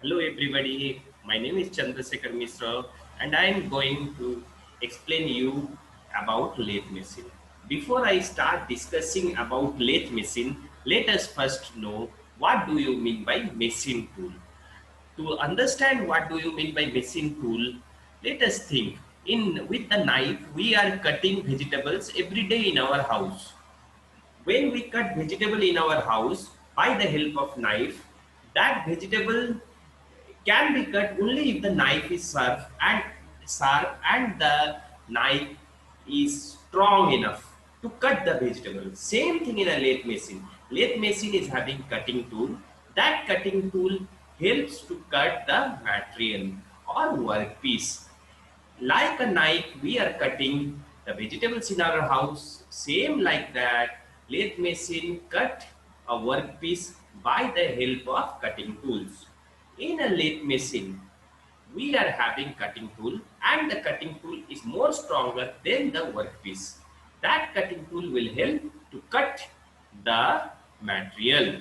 Hello everybody, my name is Chandrasekhar Mishra and I am going to explain you about lathe machine. Before I start discussing about lathe machine, let us first know what do you mean by machine tool. To understand what do you mean by machine tool, let us think. In with the knife, we are cutting vegetables every day in our house. When we cut vegetable in our house by the help of knife, that vegetable can be cut only if the knife is sharp and the knife is strong enough to cut the vegetable. Same thing in a lathe machine. Lathe machine is having cutting tool. That cutting tool helps to cut the material or workpiece. Like a knife, we are cutting the vegetables in our house. Same like that, lathe machine cut a workpiece by the help of cutting tools. In a lathe machine, we are having cutting tool and the cutting tool is more stronger than the workpiece. That cutting tool will help to cut the material.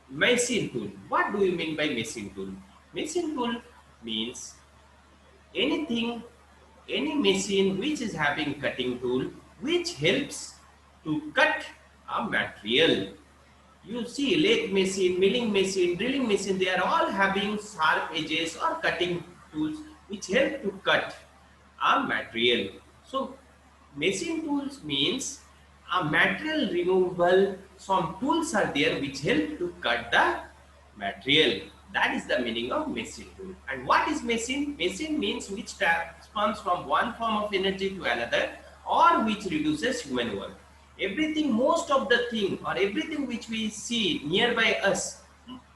Machine tool. What do you mean by machine tool? Machine tool means anything, any machine which is having cutting tool which helps to cut a material. You see lathe machine, milling machine, drilling machine, they are all having sharp edges or cutting tools which help to cut a material. So machine tools means a material removal. Some tools are there which help to cut the material. That is the meaning of machine tool. And what is machine? Machine means which transforms from one form of energy to another or which reduces human work. Everything, most of the thing or everything which we see nearby us,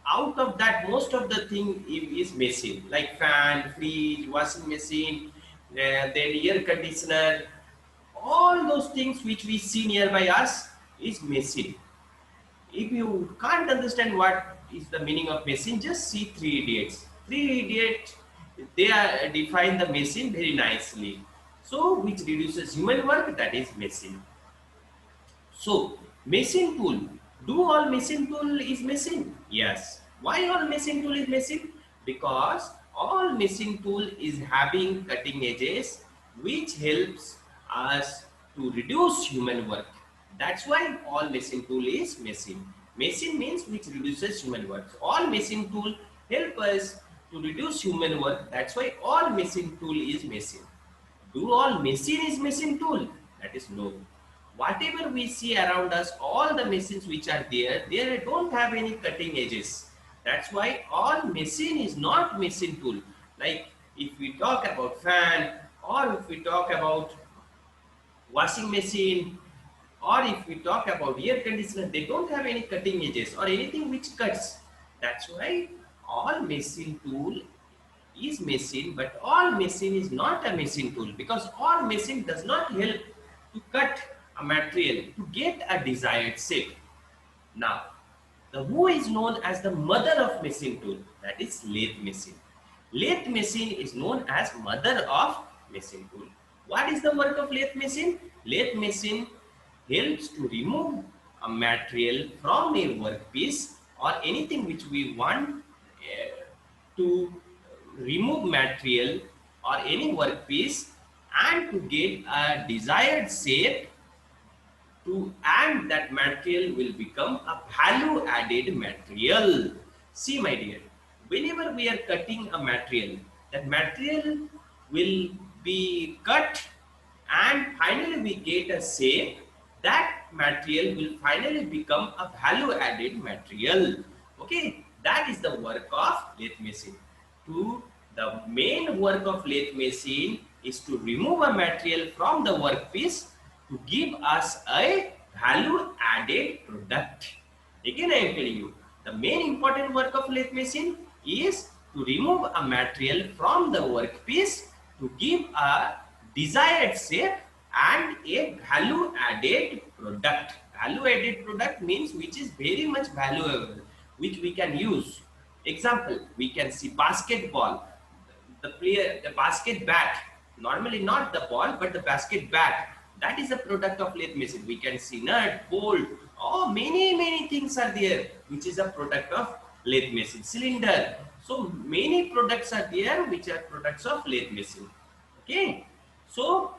out of that most of the thing is machine, like fan, fridge, washing machine, then air conditioner, all those things which we see nearby us is machine. If you can't understand what is the meaning of machine, just see Three Idiots. Three Idiots, they are define the machine very nicely. So, which reduces human work, that is machine. So, machine tool. Do all machine tool is machine? Yes. Why all machine tool is machine? Because all machine tool is having cutting edges which helps us to reduce human work. That's why all machine tool is machine. Machine means which reduces human work. All machine tool help us to reduce human work. That's why all machine tool is machine. Do all machine is machine tool? That is no. Whatever we see around us, all the machines which are there, they don't have any cutting edges. That's why all machine is not machine tool. Like if we talk about fan or if we talk about washing machine or if we talk about air conditioner, they don't have any cutting edges or anything which cuts. That's why all machine tool is machine, but all machine is not a machine tool because all machine does not help to cut a material to get a desired shape. Now, the who is known as the mother of machine tool, that is lathe machine. Lathe machine is known as mother of machine tool. What is the work of lathe machine? Lathe machine helps to remove a material from a workpiece or anything which we want to remove material or any workpiece and to get a desired shape to and that material will become a value added material. See my dear, whenever we are cutting a material, that material will be cut and finally we get a shape. That material will finally become a value added material. Okay, that is the work of lathe machine. To the main work of lathe machine is to remove a material from the workpiece to give us a value added product. Again, I am telling you, the main important work of lathe machine is to remove a material from the workpiece to give a desired shape and a value added product. Value added product means which is very much valuable, which we can use. Example, we can see basketball, the basket bat, normally not the ball but the basket bat, that is a product of lathe machine. We can see nut, bolt, oh many things are there which is a product of lathe machine. Cylinder. So many products are there which are products of lathe machine. Okay. So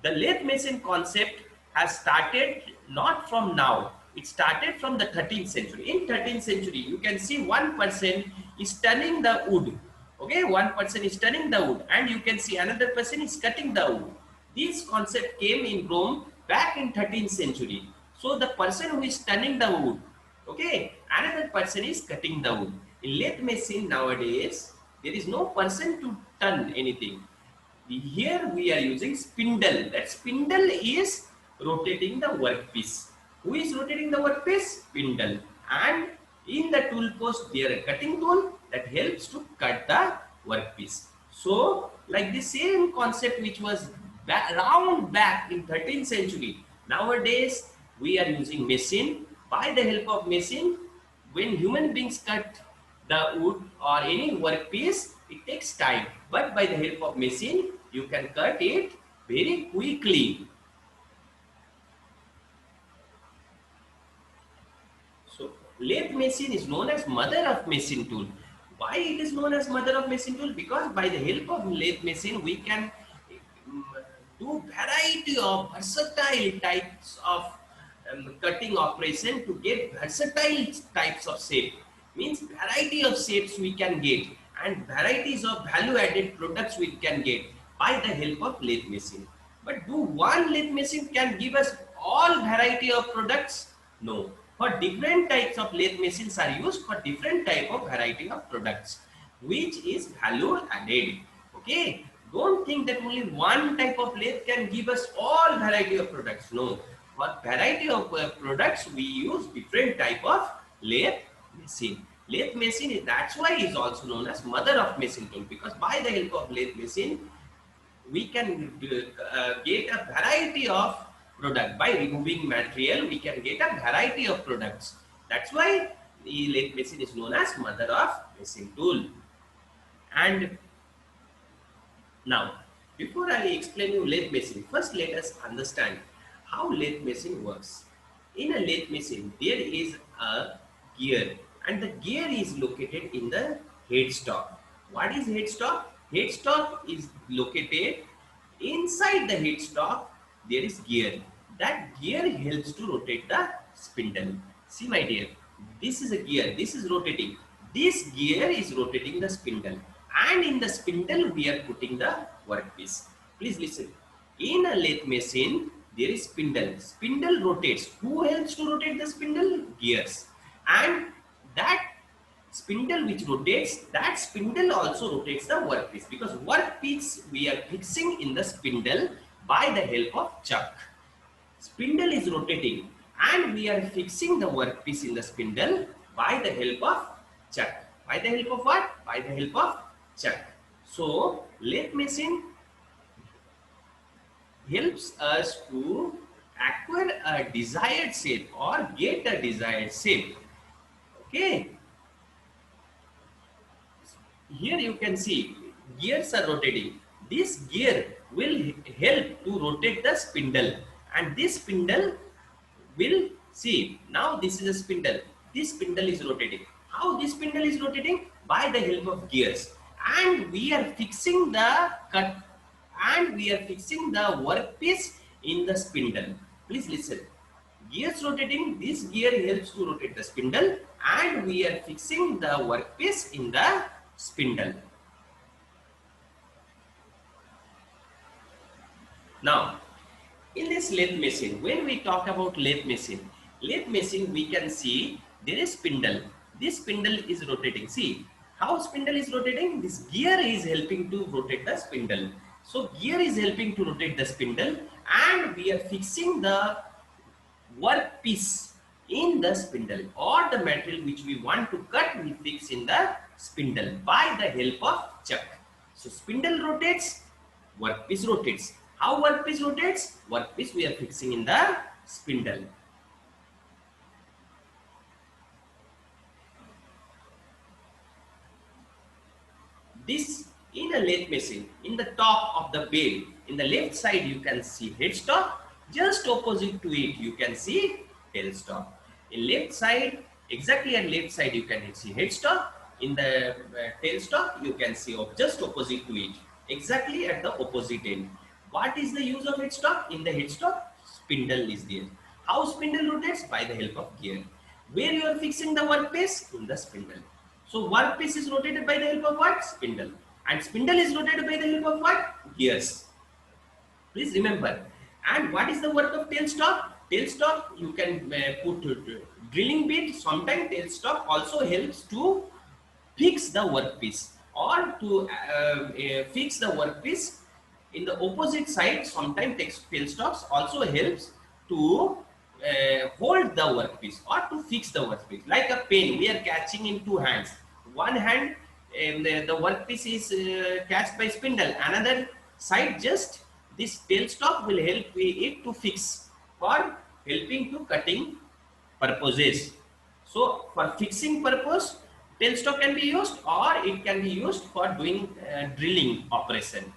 the lathe machine concept has started not from now. It started from the 13th century. In 13th century, you can see one person is turning the wood. Okay, one person is turning the wood, and you can see another person is cutting the wood. This concept came in Rome back in 13th century. So the person who is turning the wood, okay, another person is cutting the wood. In lathe machine nowadays, there is no person to turn anything. Here we are using spindle. That spindle is rotating the workpiece. Who is rotating the workpiece? Spindle. And in the tool post there a cutting tool that helps to cut the workpiece. So like the same concept which was round back in 13th century, nowadays we are using machine. By the help of machine, when human beings cut the wood or any workpiece, it takes time. But by the help of machine, you can cut it very quickly. So lathe machine is known as mother of machine tool. Why it is known as mother of machine tool? Because by the help of lathe machine, we can um, do variety of versatile types of cutting operation to get versatile types of shape. Means variety of shapes we can get and varieties of value added products we can get by the help of lathe machine. But do one lathe machine can give us all variety of products? No. For different types of lathe machines are used for different type of variety of products, which is value added. Okay. Don't think that only one type of lathe can give us all variety of products. No. For variety of products, we use different type of lathe machine. Lathe machine is, that's why is also known as mother of machine tool, because by the help of lathe machine we can get a variety of product. By removing material we can get a variety of products. That's why the lathe machine is known as mother of machine tool. And now before I explain you lathe machine, first let us understand how lathe machine works. In a lathe machine there is a gear, and the gear is located in the headstock. What is headstock? Headstock is located inside the headstock. There is gear. That gear helps to rotate the spindle. See my dear, this is a gear, this is rotating. This gear is rotating the spindle, and in the spindle we are putting the workpiece. Please listen. In a lathe machine there is spindle. Spindle rotates. Who helps to rotate the spindle? Gears. And that spindle which rotates, that spindle also rotates the workpiece, because workpiece we are fixing in the spindle by the help of chuck. Spindle is rotating and we are fixing the workpiece in the spindle by the help of chuck. By the help of what? By the help of chuck. So lathe machine helps us to acquire a desired shape or get a desired shape. Okay. Here you can see gears are rotating. This gear will help to rotate the spindle, and this spindle will see, now this is a spindle. This spindle is rotating. How this spindle is rotating? By the help of gears. And we are fixing the cut, and we are fixing the workpiece in the spindle. Please listen. Gears rotating, this gear helps to rotate the spindle, and we are fixing the workpiece in the spindle. Now, in this lathe machine, when we talk about lathe machine we can see there is spindle. This spindle is rotating. See how spindle is rotating? This gear is helping to rotate the spindle. So gear is helping to rotate the spindle, and we are fixing the workpiece in the spindle, or the material which we want to cut we fix in the spindle by the help of chuck. So spindle rotates, workpiece rotates. How workpiece rotates? Workpiece we are fixing in the spindle. This in a lathe machine, in the top of the bed, in the left side you can see headstock. Just opposite to it you can see tailstock. In left side Exactly at left side you can see headstock. In the tailstock you can see just opposite to it. Exactly at the opposite end. What is the use of headstock? In the headstock, spindle is there. How spindle rotates? By the help of gear. Where you are fixing the workpiece? In the spindle. So workpiece is rotated by the help of what? Spindle. And spindle is rotated by the help of what? Gears. Please remember. And what is the work of tailstock? Tailstock, you can put drilling bit. Sometimes tailstock also helps to fix the workpiece or to fix the workpiece in the opposite side. Sometimes tailstocks also helps to hold the workpiece or to fix the workpiece. Like a pen, we are catching in two hands. One hand, the workpiece is catched by spindle. Another side, just this tailstock will help it to fix for helping to cutting purposes. So for fixing purpose, tailstock can be used or it can be used for doing drilling operation.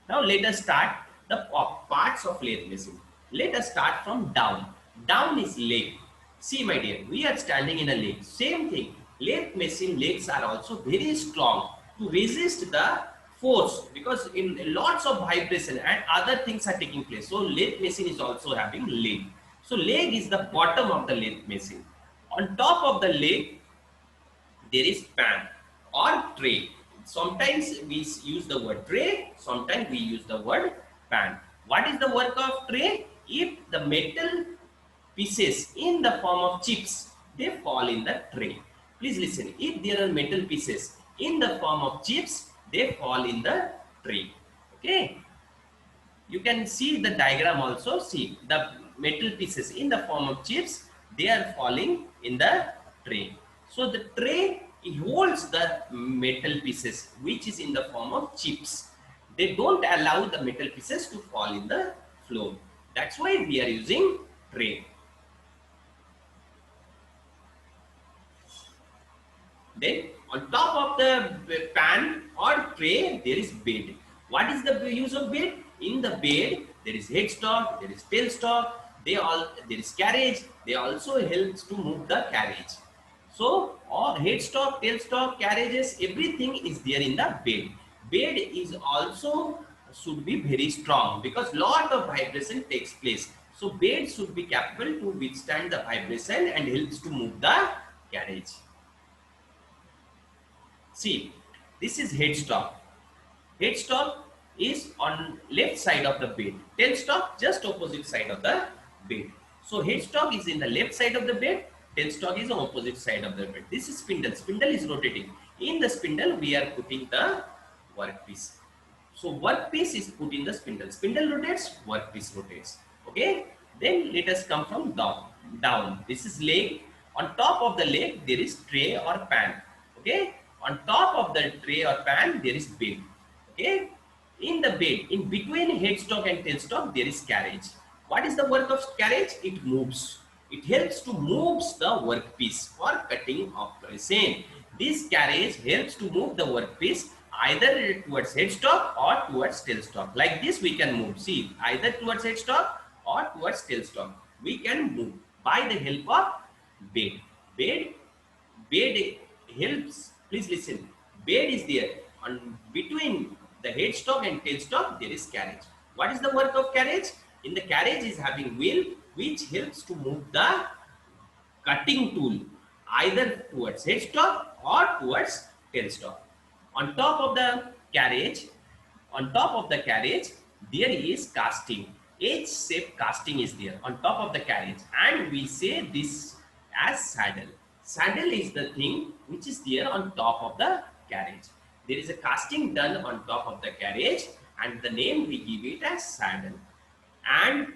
Now let us start the parts of lathe machine. Let us start from down. Down is leg. See my dear, we are standing in a leg. Same thing. Lathe machine legs are also very strong to resist the force because in lots of vibration and other things are taking place. So lathe machine is also having leg. So leg is the bottom of the lathe machine. On top of the leg, there is pan or tray. Sometimes we use the word tray, sometimes we use the word pan. What is the work of tray? If the metal pieces in the form of chips, they fall in the tray. Please listen, if there are metal pieces in the form of chips, they fall in the tray. Okay. You can see the diagram also. See the metal pieces in the form of chips, they are falling in the tray. So the tray holds the metal pieces which is in the form of chips. They don't allow the metal pieces to fall in the floor. That's why we are using tray. Then on top of the pan or tray, there is bed. What is the use of bed? In the bed, there is headstock, there is tailstock, there is carriage. They also helps to move the carriage. So all headstock, tailstock, carriages, everything is there in the bed. Bed is also should be very strong because lot of vibration takes place. So bed should be capable to withstand the vibration and helps to move the carriage. See, this is headstock. Headstock is on left side of the bed. Tailstock just opposite side of the bed. So headstock is in the left side of the bed. Tailstock is on opposite side of the bed. This is spindle. Spindle is rotating. In the spindle, we are putting the workpiece. So workpiece is put in the spindle. Spindle rotates, workpiece rotates. Okay. Then let us come from down. This is leg. On top of the leg, there is tray or pan. Okay. On top of the tray or pan, there is bed. Okay. In the bed, in between headstock and tailstock, there is carriage. What is the work of carriage? It moves. It helps to move the workpiece for cutting operation. This carriage helps to move the workpiece either towards headstock or towards tailstock. Like this, we can move. See, either towards headstock or towards tailstock. We can move by the help of bed. Bed helps. Please listen. Bed is there. On between the headstock and tailstock, there is carriage. What is the work of carriage? In the carriage is having wheel which helps to move the cutting tool either towards headstock or towards tailstock. On top of the carriage, there is casting. H-shaped casting is there on top of the carriage, and we say this as saddle. Saddle is the thing which is there on top of the carriage. There is a casting done on top of the carriage, and the name we give it as saddle. And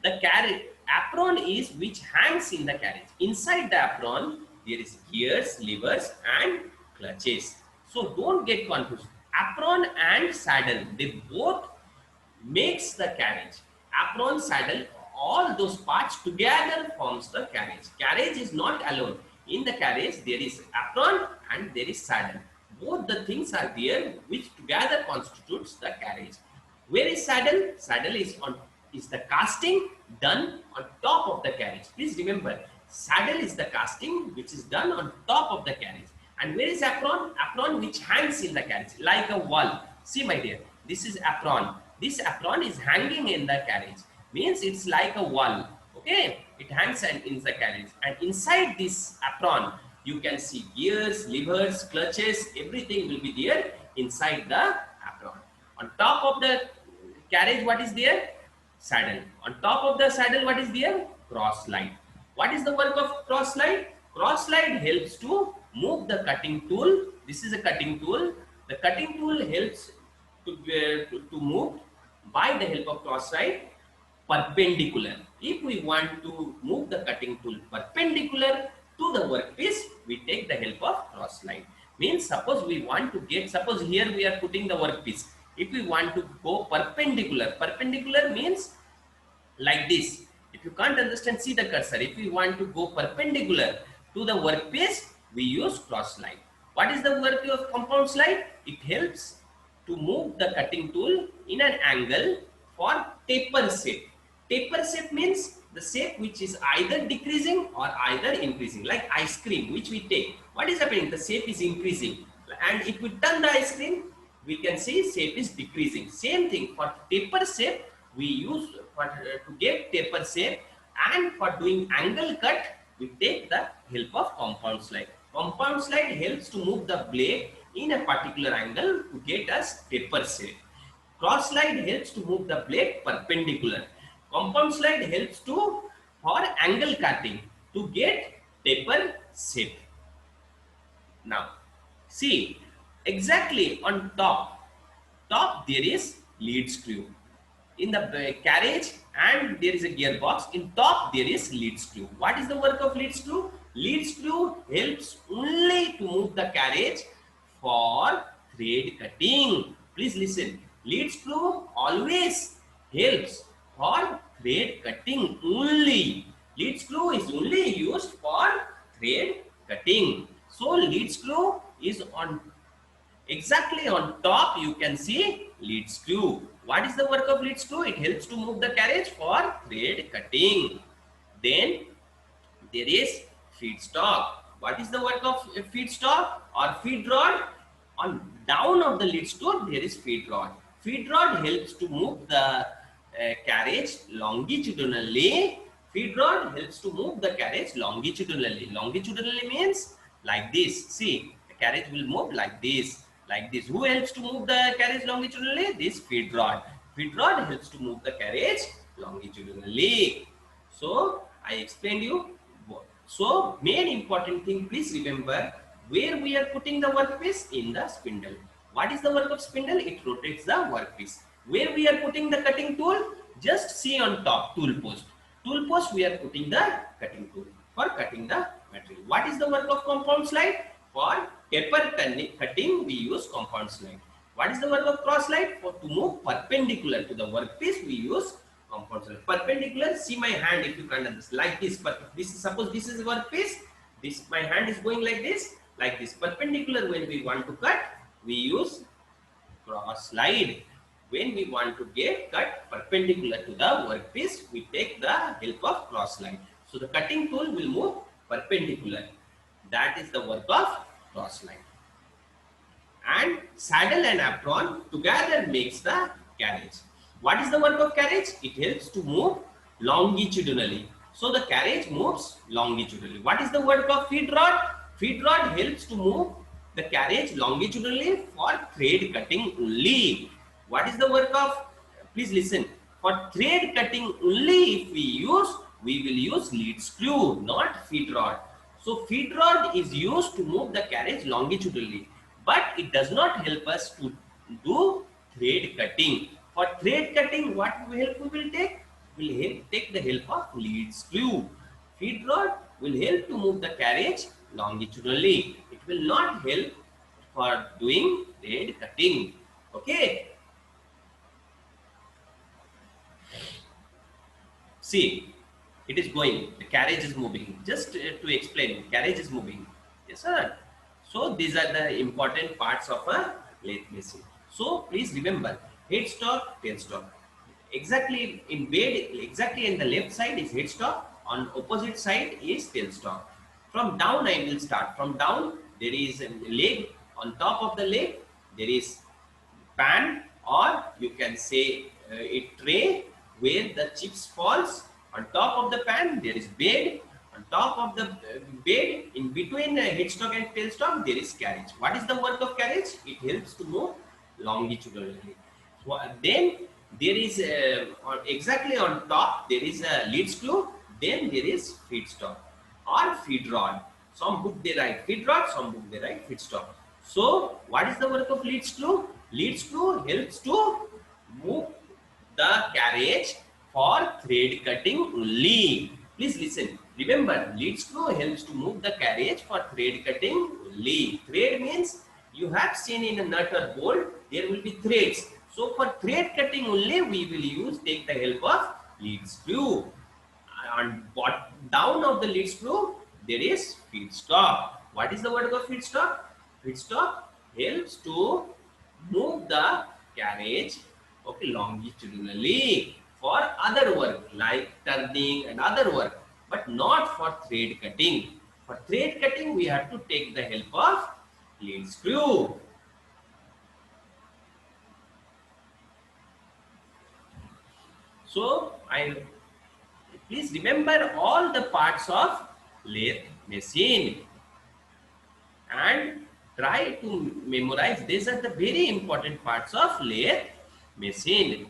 the carriage apron is which hangs in the carriage. Inside the apron, there is gears, levers, and clutches. So don't get confused. Apron and saddle, they both makes the carriage. Apron, saddle, all those parts together forms the carriage. Carriage is not alone. In the carriage, there is apron and there is saddle. Both the things are there which together constitutes the carriage. Where is saddle? Saddle is the casting done on top of the carriage. Please remember, saddle is the casting which is done on top of the carriage. And where is apron? Apron which hangs in the carriage like a wall. See my dear, this is apron. This apron is hanging in the carriage. Means it's like a wall. Okay, it hangs in the carriage. And inside this apron, you can see gears, levers, clutches, everything will be there inside the apron. On top of the carriage, what is there? Saddle. On top of the saddle, what is there? Cross slide. What is the work of cross slide? Cross slide helps to move the cutting tool. This is a cutting tool. The cutting tool helps to move by the help of cross slide perpendicular. If we want to move the cutting tool perpendicular to the workpiece, we take the help of cross slide. Means suppose we want to get, suppose here we are putting the workpiece. If we want to go perpendicular, perpendicular means like this. If you can't understand, see the cursor. If we want to go perpendicular to the workpiece, we use cross slide. What is the work of compound slide? It helps to move the cutting tool in an angle for taper shape. Taper shape means the shape which is either decreasing or either increasing, like ice cream which we take. What is happening? The shape is increasing, and if we turn the ice cream, we can see shape is decreasing. Same thing for taper shape, we use for to get taper shape, and for doing angle cut, we take the help of compound slide. Compound slide helps to move the blade in a particular angle to get us taper shape. Cross slide helps to move the blade perpendicular. Compound slide helps to for angle cutting to get taper shape. Now, see exactly on top there is lead screw. In the carriage and there is a gearbox. In top there is lead screw. What is the work of lead screw? Lead screw helps only to move the carriage for thread cutting. Please listen. Lead screw always helps for thread cutting only. Lead screw is only used for thread cutting. So lead screw is on exactly on top. You can see lead screw. What is the work of lead screw? It helps to move the carriage for thread cutting. Then there is feed stock. What is the work of feed stock or feed rod? On down of the lead screw there is feed rod. Feed rod helps to move the carriage longitudinally. Feed rod helps to move the carriage longitudinally. Longitudinally means like this. See, the carriage will move like this. Like this. Who helps to move the carriage longitudinally? This feed rod. Feed rod helps to move the carriage longitudinally. So I explained you. So main important thing, please remember where we are putting the workpiece in the spindle. What is the work of spindle? It rotates the workpiece. Where we are putting the cutting tool? Just see on top, tool post. Tool post we are putting the cutting tool for cutting the material. What is the work of compound slide? For taper cutting we use compound slide. What is the work of cross slide? For to move perpendicular to the workpiece we use compound slide. Perpendicular, see my hand if you can understand, like this. But this is, suppose this is workpiece, this my hand is going like this. Perpendicular when we want to cut, we use cross slide. When we want to get cut perpendicular to the workpiece, we take the help of cross slide. So the cutting tool will move perpendicular. That is the work of cross slide. And saddle and apron together makes the carriage. What is the work of carriage? It helps to move longitudinally. So the carriage moves longitudinally. What is the work of feed rod? Feed rod helps to move the carriage longitudinally for thread cutting only. What is the work of, please listen, for thread cutting only if we will use lead screw, not feed rod. So feed rod is used to move the carriage longitudinally, but it does not help us to do thread cutting. For thread cutting, what help we will take? We will take the help of lead screw. Feed rod will help to move the carriage longitudinally. It will not help for doing thread cutting. Okay. See, it is going. The carriage is moving. Just to explain, carriage is moving. Yes, sir. So these are the important parts of a lathe machine. So please remember, headstock, tailstock. Exactly in bed, exactly in the left side is headstock, on opposite side is tailstock. From down I will start. From down there is a leg, on top of the leg there is pan, or you can say a tray where the chips falls. On top of the pan there is bed. On top of the bed, in between headstock and tailstock, there is carriage. What is the work of carriage? It helps to move longitudinally. So, then there is exactly on top there is a lead screw. Then there is feedstock or feed rod. Some book they write feed rod, some book they write feedstock. So what is the work of lead screw? Lead screw helps to move the carriage for thread cutting only. Please listen. Remember, lead screw helps to move the carriage for thread cutting only. Thread means you have seen in a nut or bolt, there will be threads. So for thread cutting only, we will take the help of lead screw. And down of the lead screw, there is feedstock. What is the word of feedstock? Feedstock helps to move the carriage, okay, longitudinally for other work like turning and other work, but not for thread cutting. For thread cutting, we have to take the help of lead screw. So please remember all the parts of lathe machine and try to memorize. These are the very important parts of lathe machine.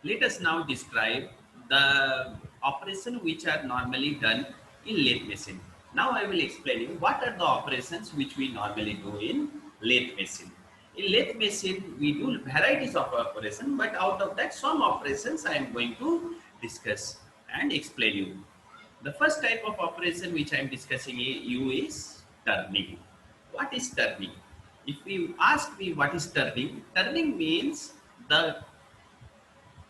Let us now describe the operation which are normally done in lathe machine. Now I will explain you what are the operations which we normally do in lathe machine. In lathe machine, we do varieties of operation, but out of that, some operations I am going to discuss and explain you. The first type of operation which I am discussing you is turning. What is turning? If you ask me what is turning, turning means the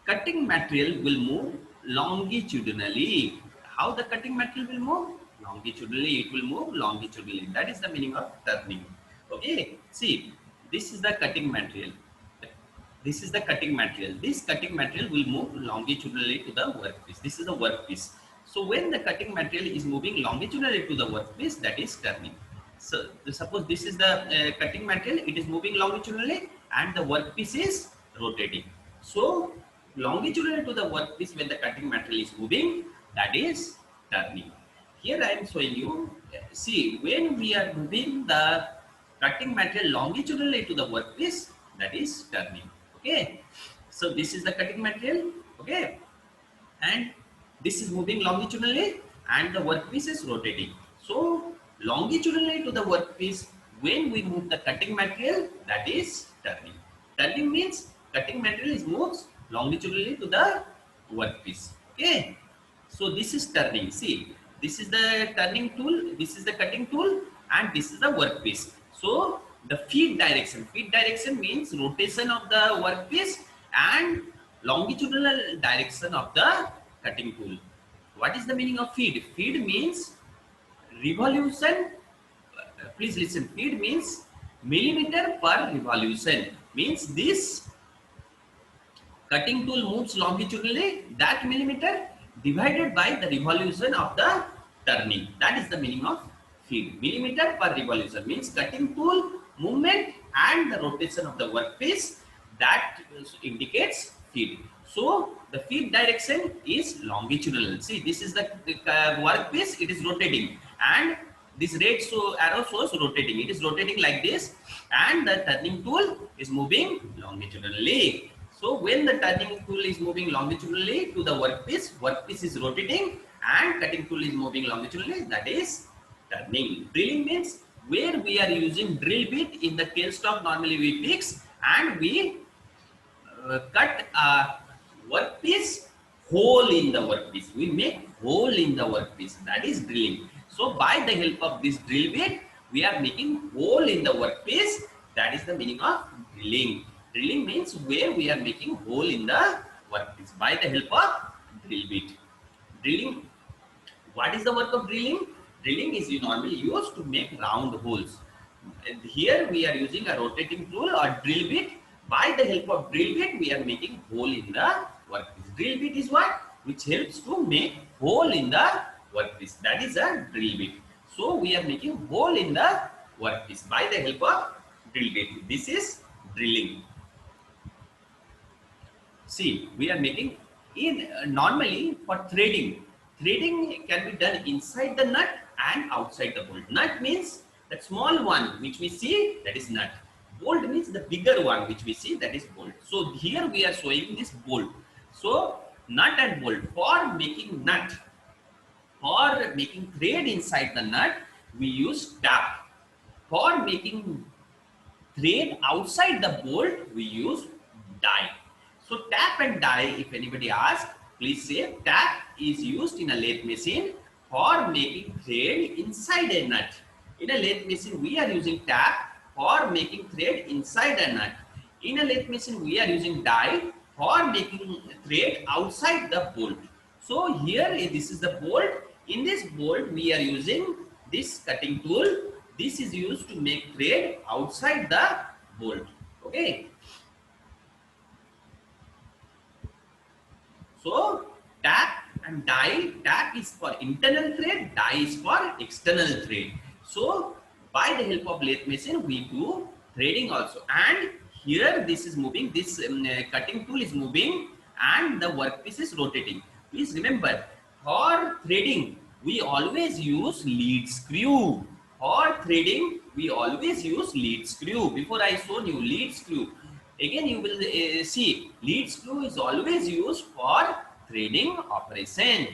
cutting material will move longitudinally. How the cutting material will move? Longitudinally, it will move longitudinally. That is the meaning of turning. Okay, see, this is the cutting material. This is the cutting material. This cutting material will move longitudinally to the workpiece. This is the workpiece. So when the cutting material is moving longitudinally to the workpiece, that is turning. So suppose this is the cutting material, it is moving longitudinally and the workpiece is rotating. So longitudinally to the workpiece when the cutting material is moving, that is turning. Here I am showing you, see, when we are moving the cutting material longitudinally to the workpiece, that is turning. Okay, so this is the cutting material. Okay, and this is moving longitudinally and the workpiece is rotating. So longitudinally to the workpiece, when we move the cutting material, that is turning. Turning means cutting material is moves longitudinally to the workpiece. Okay, so this is turning. See, this is the turning tool, this is the cutting tool, and this is the workpiece. So the feed direction means rotation of the workpiece and longitudinal direction of the cutting tool. What is the meaning of feed? Feed means revolution. Please listen. Feed means millimeter per revolution. Means this cutting tool moves longitudinally, that millimeter divided by the revolution of the turning. That is the meaning of feed. Millimeter per revolution means cutting tool movement and the rotation of the workpiece, that indicates feed. So the feed direction is longitudinal. See, this is the workpiece, it is rotating, and this red arrow shows rotating. It is rotating like this, and the turning tool is moving longitudinally. So when the turning tool is moving longitudinally to the workpiece, workpiece is rotating and cutting tool is moving longitudinally, that is turning. Drilling means where we are using drill bit. In the cane stock normally we fix and we cut a workpiece, hole in the workpiece. We make hole in the workpiece, that is drilling. So by the help of this drill bit, we are making hole in the workpiece, that is the meaning of drilling. Drilling means where we are making hole in the workpiece by the help of drill bit. Drilling, what is the work of drilling? Drilling is normally used to make round holes. And here we are using a rotating tool or drill bit. By the help of drill bit, we are making hole in the workpiece. Drill bit is what? Which helps to make hole in the workpiece. That is a drill bit. So we are making hole in the workpiece by the help of drill bit. This is drilling. See, we are making in normally for threading. Threading can be done inside the nut and outside the bolt. Nut means that small one which we see, that is nut. Bolt means the bigger one which we see, that is bolt. So here we are showing this bolt. So nut and bolt. For making nut, for making thread inside the nut, we use tap. For making thread outside the bolt, we use die. So tap and die, if anybody asks, please say tap is used in a lathe machine for making thread inside a nut. In a lathe machine, we are using tap for making thread inside a nut. In a lathe machine, we are using die for making thread outside the bolt. So here, this is the bolt. In this bolt, we are using this cutting tool. This is used to make thread outside the bolt. Okay. So tap and die. Tap is for internal thread. Die is for external thread. So by the help of lathe machine, we do threading also. And here this is moving. This cutting tool is moving, and the workpiece is rotating. Please remember, for threading, we always use lead screw. For threading, we always use lead screw. Before I shown you lead screw. Again, you will see lead screw is always used for threading operation.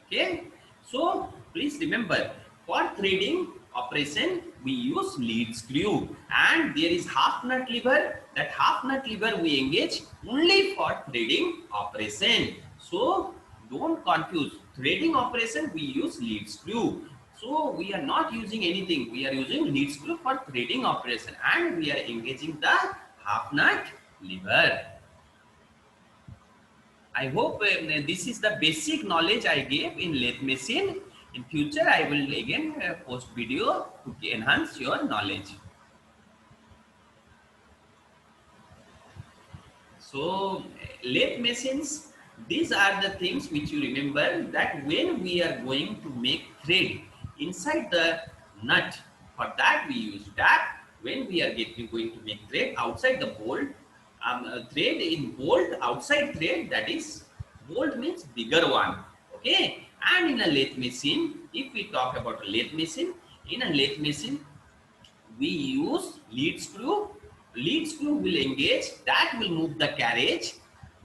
Okay. So please remember, for threading operation, we use lead screw, and there is half nut lever. That half nut lever we engage only for threading operation. So don't confuse. Threading operation, we use lead screw. So we are not using anything. We are using lead screw for threading operation, and we are engaging the half nut lever. I hope this is the basic knowledge I gave in lathe machine. In future, I will again post video to enhance your knowledge. So lathe machines, these are the things which you remember, that when we are going to make thread inside the nut, for that we use that. When we are going to make thread outside the bolt, thread in bolt, outside thread, that is bolt means bigger one. Okay. And in a lathe machine, if we talk about a lathe machine, in a lathe machine, we use lead screw. Lead screw will engage, that will move the carriage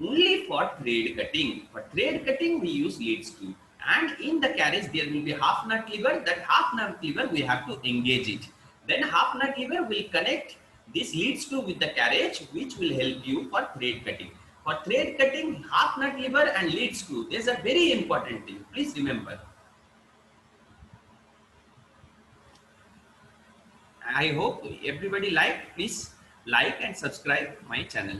only for thread cutting. For thread cutting, we use lead screw. And in the carriage, there will be half nut lever. That half nut lever, we have to engage it. Then half nut lever will connect this lead screw with the carriage, which will help you for thread cutting. For thread cutting, half nut lever and lead screw, these are very important thing. Please remember. I hope everybody please like and subscribe my channel.